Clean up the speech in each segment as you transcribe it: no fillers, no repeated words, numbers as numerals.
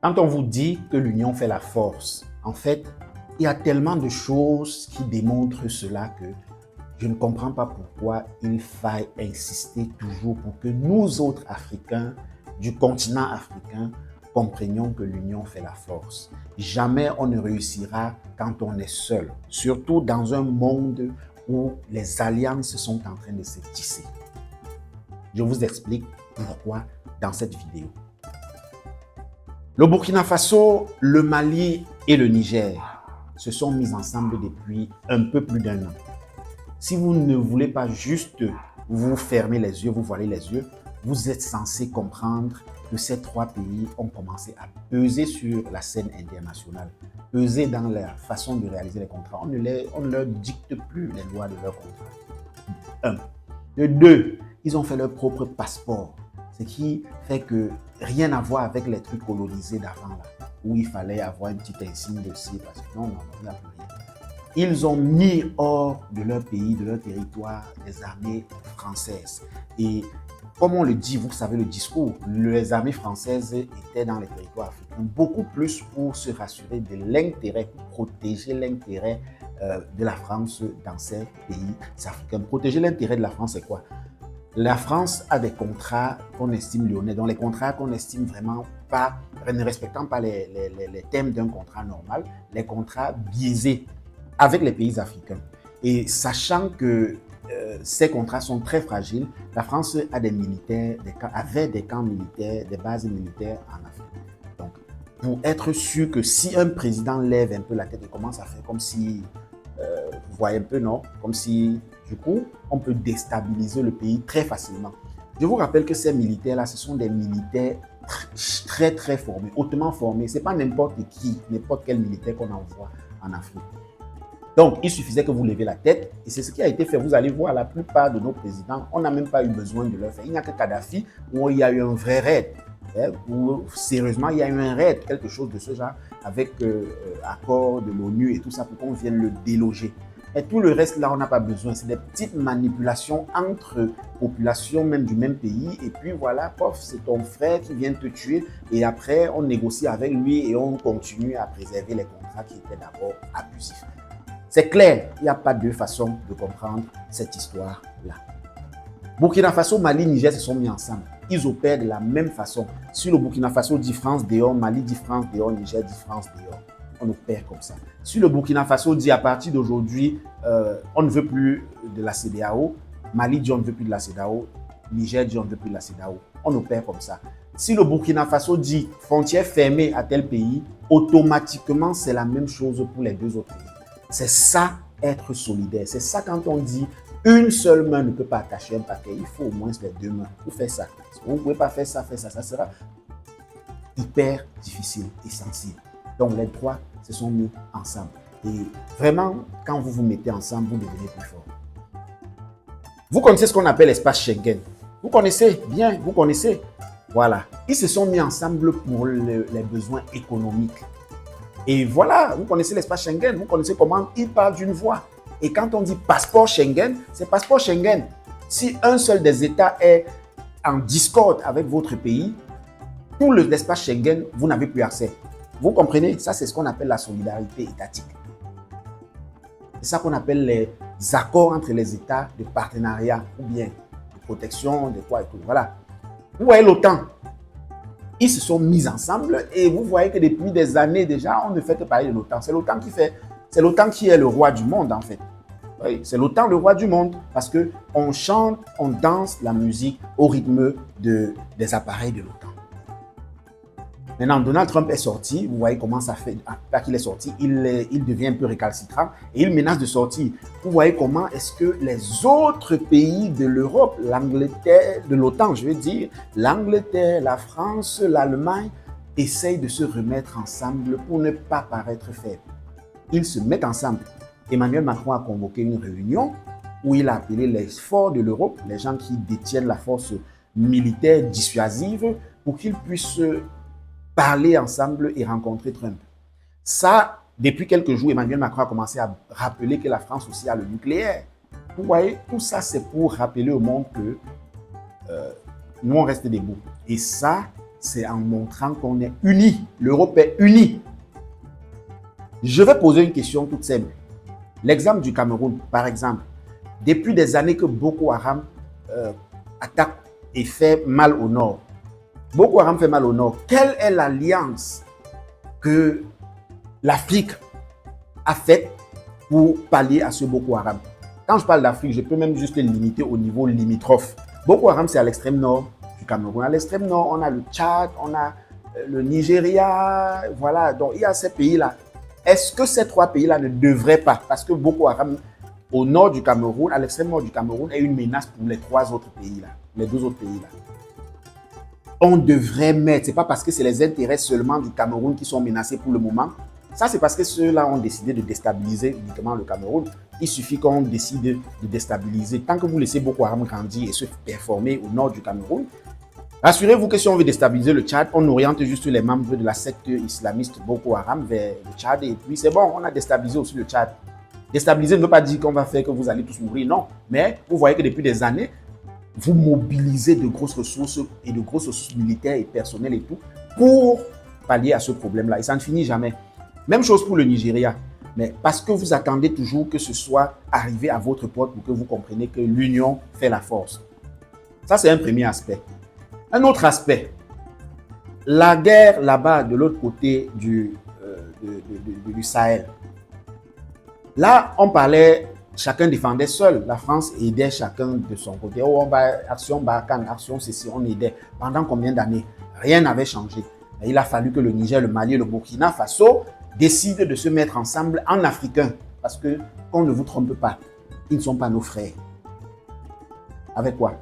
Quand on vous dit que l'union fait la force, en fait, il y a tellement de choses qui démontrent cela que je ne comprends pas pourquoi il faille insister toujours pour que nous autres Africains, du continent africain, comprenions que l'union fait la force. Jamais on ne réussira quand on est seul, surtout dans un monde où les alliances sont en train de se tisser. Je vous explique pourquoi dans cette vidéo. Le Burkina Faso, le Mali et le Niger se sont mis ensemble depuis un peu plus d'un an. Si vous ne voulez pas juste vous fermer les yeux, vous voiler les yeux, vous êtes censé comprendre que ces trois pays ont commencé à peser sur la scène internationale, peser dans la façon de réaliser les contrats. On ne leur dicte plus les lois de leurs contrats. Un. De deux, ils ont fait leur propre passeport, ce qui fait que rien à voir avec les trucs colonisés d'avant, là, où il fallait avoir une petite insigne de ci, parce que non, il n'y a plus rien. Ils ont mis hors de leur pays, de leur territoire, les armées françaises. Et comme on le dit, vous savez le discours, les armées françaises étaient dans les territoires africains beaucoup plus pour se rassurer de l'intérêt, pour protéger l'intérêt de la France dans ces pays africains. Protéger l'intérêt de la France, c'est quoi? La France a des contrats qu'on estime lyonnais, donc les contrats qu'on estime vraiment pas, ne respectant pas les thèmes d'un contrat normal, les contrats biaisés avec les pays africains. Et sachant que ces contrats sont très fragiles, la France a des militaires, avait des camps militaires, des bases militaires en Afrique. Donc, pour être sûr que si un président lève un peu la tête et commence à faire comme si, vous voyez un peu, non? Comme si, du coup, on peut déstabiliser le pays très facilement. Je vous rappelle que ces militaires-là, ce sont des militaires très formés, hautement formés. Ce n'est pas n'importe qui, n'importe quel militaire qu'on envoie en Afrique. Donc, il suffisait que vous levez la tête et c'est ce qui a été fait. Vous allez voir la plupart de nos présidents, on n'a même pas eu besoin de leur faire. Il n'y a que Kadhafi où il y a eu un vrai raid, où sérieusement il y a eu un raid, quelque chose de ce genre, avec accord de l'ONU et tout ça pour qu'on vienne le déloger. Et tout le reste là, on n'a pas besoin. C'est des petites manipulations entre populations même du même pays. Et puis voilà, pof, c'est ton frère qui vient te tuer. Et après, on négocie avec lui et on continue à préserver les contrats qui étaient d'abord abusifs. C'est clair, il n'y a pas de façon de comprendre cette histoire-là. Burkina Faso, Mali, Niger se sont mis ensemble. Ils opèrent de la même façon. Si le Burkina Faso dit France dehors, Mali dit France dehors, Niger dit France dehors. On opère comme ça. Si le Burkina Faso dit à partir d'aujourd'hui, on ne veut plus de la CEDEAO, Mali dit on ne veut plus de la CEDEAO, Niger dit on ne veut plus de la CEDEAO. On opère comme ça. Si le Burkina Faso dit frontière fermée à tel pays, automatiquement c'est la même chose pour les deux autres pays. C'est ça, être solidaire. C'est ça quand on dit une seule main ne peut pas attacher un paquet. Il faut au moins les deux mains pour faire ça. Si vous ne pouvez pas faire ça, ça sera hyper difficile et sensible. Donc les trois se sont mis ensemble. Et vraiment, quand vous vous mettez ensemble, vous devenez plus fort. Vous connaissez ce qu'on appelle l'espace Schengen. Vous connaissez bien, vous connaissez. Voilà. Ils se sont mis ensemble pour les besoins économiques. Et voilà, vous connaissez l'espace Schengen, vous connaissez comment il parle d'une voix. Et quand on dit passeport Schengen, c'est passeport Schengen. Si un seul des États est en discorde avec votre pays, tout l'espace Schengen, vous n'avez plus accès. Vous comprenez? Ça, c'est ce qu'on appelle la solidarité étatique. C'est ça qu'on appelle les accords entre les États de partenariat ou bien de protection, de quoi et tout. Voilà. Vous voyez l'OTAN. Ils se sont mis ensemble et vous voyez que depuis des années déjà, on ne fait que parler de l'OTAN. C'est l'OTAN qui fait, c'est l'OTAN qui est le roi du monde en fait. Oui, c'est l'OTAN le roi du monde parce qu'on chante, on danse la musique au rythme des appareils de l'OTAN. Maintenant, Donald Trump est sorti, vous voyez comment ça fait, après qu'il est sorti, il devient un peu récalcitrant et il menace de sortir. Vous voyez comment est-ce que les autres pays de l'Europe, l'Angleterre, de l'OTAN, je veux dire, l'Angleterre, la France, l'Allemagne, essayent de se remettre ensemble pour ne pas paraître faibles. Ils se mettent ensemble. Emmanuel Macron a convoqué une réunion où il a appelé les forts de l'Europe, les gens qui détiennent la force militaire dissuasive, pour qu'ils puissent parler ensemble et rencontrer Trump. Ça, depuis quelques jours, Emmanuel Macron a commencé à rappeler que la France aussi a le nucléaire. Vous voyez, tout ça, c'est pour rappeler au monde que nous, on reste debout. Et ça, c'est en montrant qu'on est unis. L'Europe est unie. Je vais poser une question toute simple. L'exemple du Cameroun, par exemple, depuis des années que Boko Haram attaque et fait mal au nord. Boko Haram fait mal au nord. Quelle est l'alliance que l'Afrique a faite pour pallier à ce Boko Haram? Quand je parle d'Afrique, je peux même juste le limiter au niveau limitrophe. Boko Haram, c'est à l'extrême nord du Cameroun. À l'extrême nord, on a le Tchad, on a le Nigeria, voilà. Donc, il y a ces pays-là. Est-ce que ces trois pays-là ne devraient pas, parce que Boko Haram, au nord du Cameroun, à l'extrême nord du Cameroun, est une menace pour les trois autres pays-là, les deux autres pays-là. On devrait mettre, c'est pas parce que c'est les intérêts seulement du Cameroun qui sont menacés pour le moment. Ça, c'est parce que ceux-là ont décidé de déstabiliser uniquement le Cameroun. Il suffit qu'on décide de déstabiliser. Tant que vous laissez Boko Haram grandir et se performer au nord du Cameroun, rassurez-vous que si on veut déstabiliser le Tchad, on oriente juste les membres de la secte islamiste Boko Haram vers le Tchad et puis c'est bon, on a déstabilisé aussi le Tchad. Déstabiliser ne veut pas dire qu'on va faire que vous allez tous mourir, non. Mais vous voyez que depuis des années, vous mobilisez de grosses ressources et de grosses ressources militaires et personnelles et tout pour pallier à ce problème-là. Et ça ne finit jamais. Même chose pour le Nigeria. Mais parce que vous attendez toujours que ce soit arrivé à votre porte pour que vous compreniez que l'union fait la force. Ça, c'est un premier aspect. Un autre aspect, la guerre là-bas de l'autre côté du Sahel. Là, on parlait, chacun défendait seul. La France aidait chacun de son côté. Oh, on va, action Barkhane, action ceci, on aidait. Pendant combien d'années? Rien n'avait changé. Et il a fallu que le Niger, le Mali et le Burkina Faso décident de se mettre ensemble en africain. Parce que, qu'on ne vous trompe pas, ils ne sont pas nos frères. Avec quoi?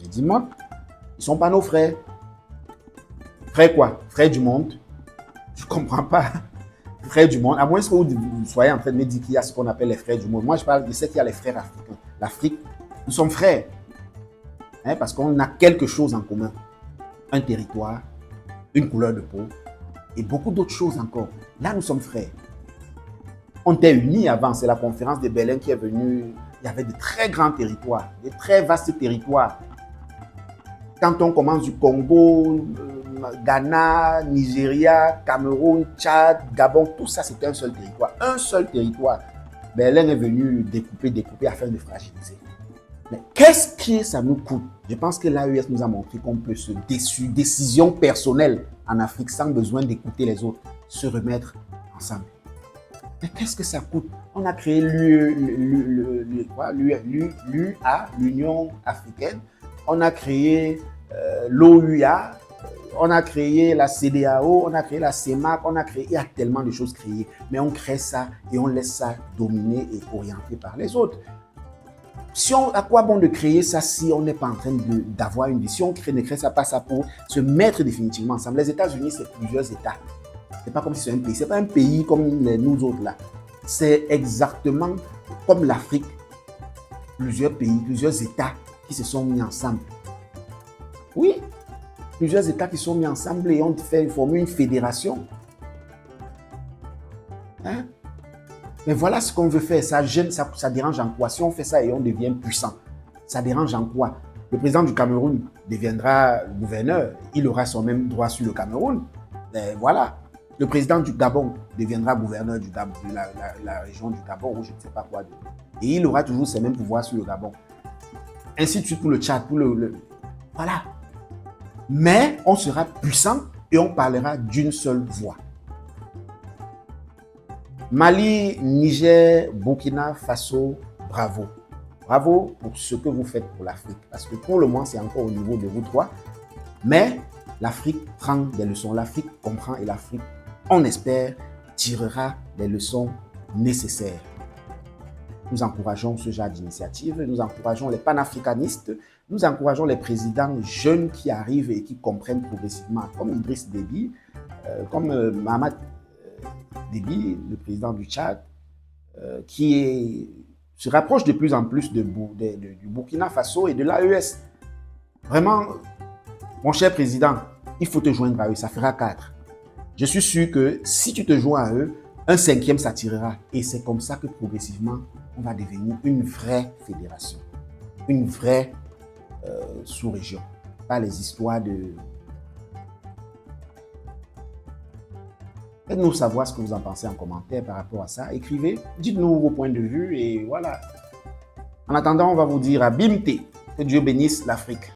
Dis-moi. Ils ne sont pas nos frères. Frères quoi? Frères du monde? Je ne comprends pas. Frères du monde. À moins que vous soyez en train de me dire qu'il y a ce qu'on appelle les frères du monde. Moi, je parle de ce qu'il y a les frères africains. L'Afrique, nous sommes frères. Hein, parce qu'on a quelque chose en commun. Un territoire, une couleur de peau et beaucoup d'autres choses encore. Là, nous sommes frères. On était unis avant. C'est la conférence de Berlin qui est venue. Il y avait de très grands territoires, de très vastes territoires. Quand on commence du Congo, Ghana, Nigeria, Cameroun, Tchad, Gabon, tout ça c'était un seul territoire. Un seul territoire. Berlin est venu découper afin de fragiliser. Mais qu'est-ce que ça nous coûte? Je pense que l'AES nous a montré qu'on peut se décision personnelle en Afrique sans besoin d'écouter les autres, se remettre ensemble. Mais qu'est-ce que ça coûte? On a créé l'UA, l'Union africaine. On a créé l'OUA, on a créé la CEDEAO, on a créé la CEMAC, il y a tellement de choses créées. Mais on crée ça et on laisse ça dominer et orienter par les autres. À quoi bon de créer ça si on n'est pas en train d'avoir une vision? Ne crée ça pas ça pour se mettre définitivement ensemble. Les États-Unis, c'est plusieurs États. C'est pas comme si c'est un pays. C'est pas un pays comme nous autres là. C'est exactement comme l'Afrique. Plusieurs pays, plusieurs États qui se sont mis ensemble. Oui, plusieurs États qui sont mis ensemble et ont formé une fédération. Hein? Mais voilà ce qu'on veut faire. Ça gêne, ça dérange en quoi? Si on fait ça et on devient puissant, ça dérange en quoi? Le président du Cameroun deviendra gouverneur. Il aura son même droit sur le Cameroun. Mais voilà. Le président du Gabon deviendra gouverneur de la région du Gabon ou je ne sais pas quoi. Et il aura toujours ses mêmes pouvoirs sur le Gabon. Ainsi de suite pour le Tchad, pour Voilà. Mais on sera puissant et on parlera d'une seule voix. Mali, Niger, Burkina Faso, bravo. Bravo pour ce que vous faites pour l'Afrique. Parce que pour le moment, c'est encore au niveau de vous trois. Mais l'Afrique prend des leçons. L'Afrique comprend et l'Afrique, on espère, tirera des leçons nécessaires. Nous encourageons ce genre d'initiative, nous encourageons les panafricanistes, nous encourageons les présidents jeunes qui arrivent et qui comprennent progressivement, comme Idriss Déby, comme Mahamat Déby, le président du Tchad, se rapproche de plus en plus du Burkina Faso et de l'AES. Vraiment, mon cher président, il faut te joindre à eux, ça fera 4. Je suis sûr que si tu te joins à eux, un 5e s'attirera. Et c'est comme ça que progressivement, on va devenir une vraie fédération, une vraie sous-région. Pas les histoires Faites-nous savoir ce que vous en pensez en commentaire par rapport à ça. Écrivez, dites-nous vos points de vue et voilà. En attendant, on va vous dire à Bimte, que Dieu bénisse l'Afrique.